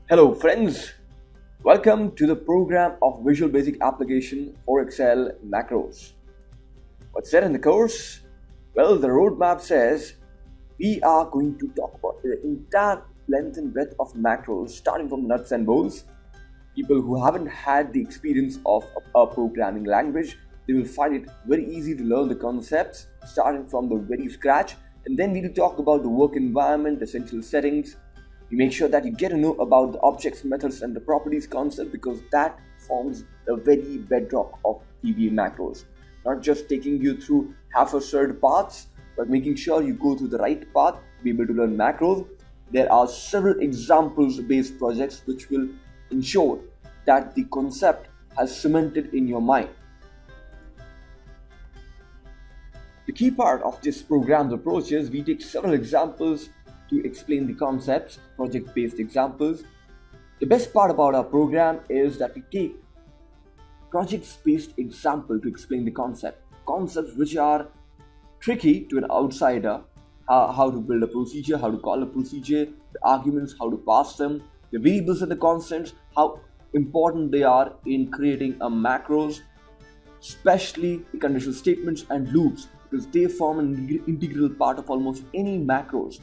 Hello friends, welcome to the program of Visual Basic Application for Excel Macros. What's there in the course? Well, the roadmap says we are going to talk about the entire length and breadth of macros starting from nuts and bolts. People who haven't had the experience of a programming language, they will find it very easy to learn the concepts starting from the very scratch, and then we will talk about the work environment, essential settings. You make sure that you get to know about the objects, methods and the properties concept because that forms the very bedrock of VBA macros. Not just taking you through half-assured paths, but making sure you go through the right path to be able to learn macros. There are several examples-based projects which will ensure that the concept has cemented in your mind. The key part of this program's approach is we take several examples to explain the concepts, project-based examples. The best part about our program is that we take project-based example to explain the concepts which are tricky to an outsider, how to build a procedure, how to call a procedure, the arguments, how to pass them, the variables and the constants, how important they are in creating a macros, especially the conditional statements and loops because they form an integral part of almost any macros.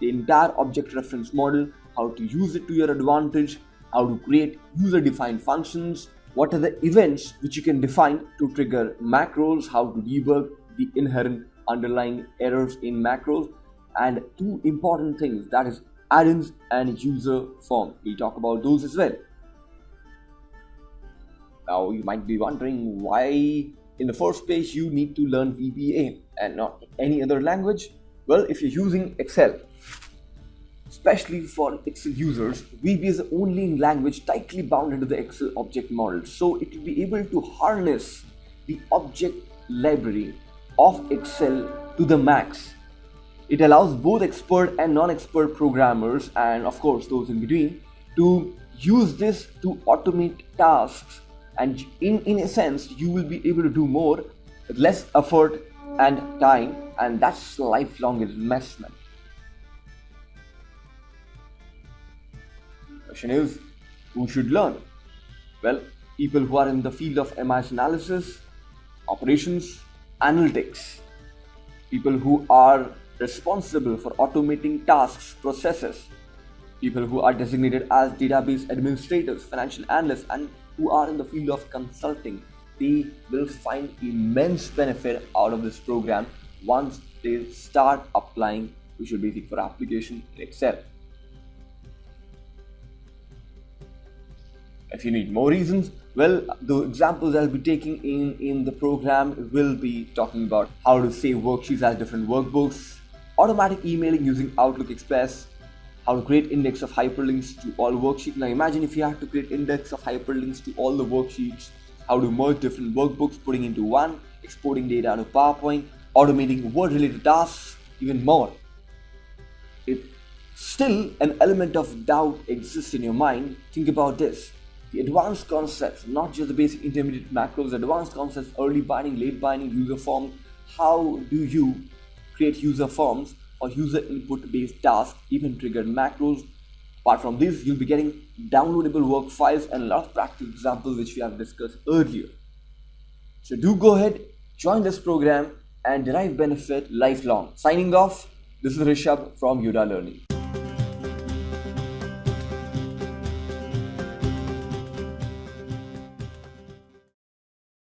The entire object reference model, how to use it to your advantage, how to create user-defined functions, what are the events which you can define to trigger macros, how to debug the inherent underlying errors in macros, and two important things, that is add-ins and user form. We'll talk about those as well. Now you might be wondering why in the first place you need to learn VBA and not any other language. Well, if you're using Excel, especially for Excel users, VBA is the only language tightly bound into the Excel object model. So it will be able to harness the object library of Excel to the max. It allows both expert and non-expert programmers, and of course those in between, to use this to automate tasks. And in a sense, you will be able to do more with less effort and time, and that's lifelong investment. Question is, who should learn? Well, people who are in the field of MIS analysis, operations, analytics, people who are responsible for automating tasks, processes, people who are designated as database administrators, financial analysts, and who are in the field of consulting. They will find immense benefit out of this program once they start applying Visual Basic for application in Excel. If you need more reasons, well, the examples I'll be taking in the program will be talking about how to save worksheets as different workbooks, automatic emailing using Outlook Express, how to create index of hyperlinks to all worksheets. Now imagine if you have to create index of hyperlinks to all the worksheets, how to merge different workbooks, putting into one, exporting data to PowerPoint, automating word-related tasks, even more. If still an element of doubt exists in your mind, think about this. The advanced concepts, not just the basic intermediate macros, advanced concepts, early binding, late binding, user forms. How do you create user forms or user input based tasks, even triggered macros? Apart from this, you'll be getting downloadable work files and a lot of practical examples which we have discussed earlier. So do go ahead, join this program and derive benefit lifelong. Signing off, this is Rishabh from Yoda Learning.